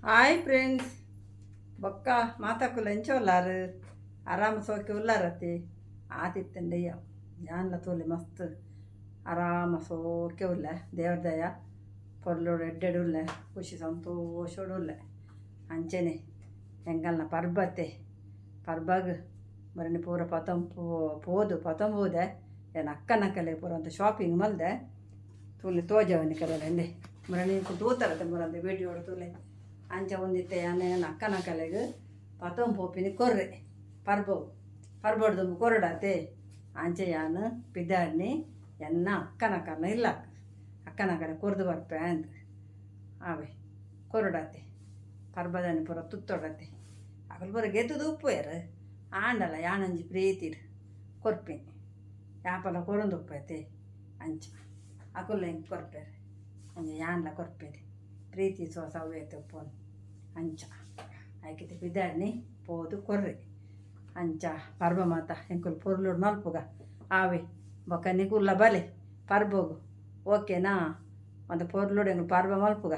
Hi friends, ಬೊಕ್ಕ ಮಾತಾಕುಲ್ಲ ಎಂಚೋಲ್ಲಾರು ಆರಾಮ ಸೋಕೆ ಉಲ್ಲಾರತಿ ಆತಿತ್ತಂಡೆಯ್ಯ ಯಾನ್ಲ ತೋಲಿ ಮಸ್ತ್ ಆರಾಮ ಸೋಕೆ ಉಲ್ಲೆ ದೇವ್ರ ದಯ ಪೊರ್ಲೋಡು ಎಡ್ಡೆಡು ಉಲ್ಲೆ ಖುಷಿ ಸಂತೋಷೋಡು ಉಲ್ಲೆ ಅಂಚೆನೆ ಎಂಗಲ್ನ ಪರ್ಬತ್ತೆ ಪರ್ಬಗ್ ಬರನಿ ಪೂರ ಪತಂಬೋದೆ ಏನು ಅಕ್ಕನಕ್ಕಲೆ ಪೂರ ಅಂತ ಶಾಪಿಂಗ್ ಮಲ್ದೆ ತೂಲಿ ತೋಜವನಿ ಕಲೆಂಡೆ ಮರಣಿ ತೂತಾರತ್ತೆ ಬರಂತೆ ವೀಡಿಯೋ ತೂಲೆ ಅಂಚ ಒಂದಿತ್ತೆ ಯಾನೇನು ಅಕ್ಕನ ಕಲೆಗೆ ಪತಂ ಪೋಪಿನಿ ಕೊರ್ರೆ ಪರ್ಬೋಡ್ದು ಕೊರಡಾತೆ ಅಂಚೆ ಯಾನು ಪಿದಾಡ್ನಿ ಎನ್ನ ಅಕ್ಕನ ಕರ್ನ ಇಲ್ಲ ಅಕ್ಕನ ಕಲೆ ಕೊರ್ದು ಬರ್ಪೆ ಅಂತ ಆವೆ ಕೊರಡಾತೆ ಪರ್ಬದನಿ ಪೂರ ತುತ್ತೊಡತ್ತೆ ಅಕಲ್ ಪೂರ ಗೆದ್ದುದು ಉಪ್ಪು ಯಾರು ಆಂಡಲ್ಲ ಯಾನಂಜಿ ಪ್ರೀತಿಡು ಕೊರ್ಪಿನಿ ಯಾಪಲ ಕೊರೊಂದು ಉಪ್ಪೈತೆ ಅಂಚ ಅಕುಲ್ಲ ಹಿಂಗೆ ಕೊರ್ಪೇರೆ ಅಂಚ ಯಾನ್ಲ ಕೊರ್ಪೇರಿ ಪ್ರೀತಿ ಸವ್ಯತೆ ಉಪ್ಪೊಂದು ಅಂಚ ಆಯ್ಕಿತೆ ಬಿದ್ದಾಡ್ನಿ ಪೋದು ಕೊರ್ರೆ ಅಂಚ ಪರ್ಬ ಮಾತ ಎಂಕುಲು ಪೊರ್ಲುಡು ಮಲ್ಪುಗ ಆವೆ ಬೊಕ್ಕ ನಿಗುಲ್ಲ ಬಲೆ ಪರ್ಬೋಗು ಓಕೆನಾ ಒಂದು ಪೊರ್ಲುಡು ಎಂಗು ಪರ್ಬ ಮಲ್ಪುಗ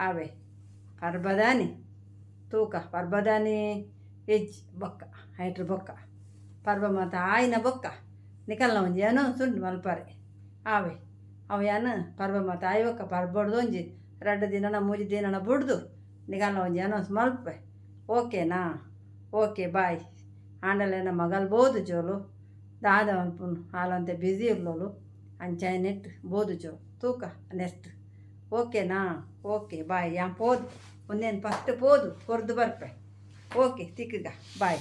ಆವೆ ಪರ್ಬದಾನಿ ತೂಕ ಪರ್ಬದಾನಿ ಎಜ್ಜಿ ಬೊಕ್ಕ ಹೈಟ್ರು ಬೊಕ್ಕ ಪರ್ಬ ಮಾತ ಆಯ್ನ ಬೊಕ್ಕ ನಿಕಲ್ನ ಒಂಜಿ ಏನೋ ಸುಂಡು ಮಲ್ಪರೆ ಆವೆ ಅವ ಯಾನು ಪರ್ಬ ಮಾತ ಆಯ್ ಬೊಕ್ಕ ಪರ್ಬಡ್ದು ಒಂಜಿ 2 ದಿನನ 3 ದಿನನ ಬಿಡ್ದು ನಿಗಲ್ನ ಒಂಜಿ ಅನೌನ್ಸ್ ಮಲ್ಪೆ ಓಕೆನಾ ಓಕೆ ಬಾಯ್ ಆಂಡಲೇನ ಮಗಲ್ ಬೋದು ಜೋಲು ದಾದ ಮಲ್ಪುನು ಹಾಲಂತೆ ಬ್ಯುಸಿ ಇರ್ಲೋಲು ಅಂಚಾಯ್ನೆಟ್ಟು ಬೋದು ಜೋ ತೂಕ ನೆಕ್ಸ್ಟ್ ಓಕೆನಾ ಓಕೆ ಬಾಯ್ ಯಾನ್ ಪೋದು ಒಂದೇನು ಫಸ್ಟ್ ಪೋದು ಕೊರ್ದು ಬರ್ಪೆ ಓಕೆ ತಿಕ್ಕಗ ಬಾಯ್.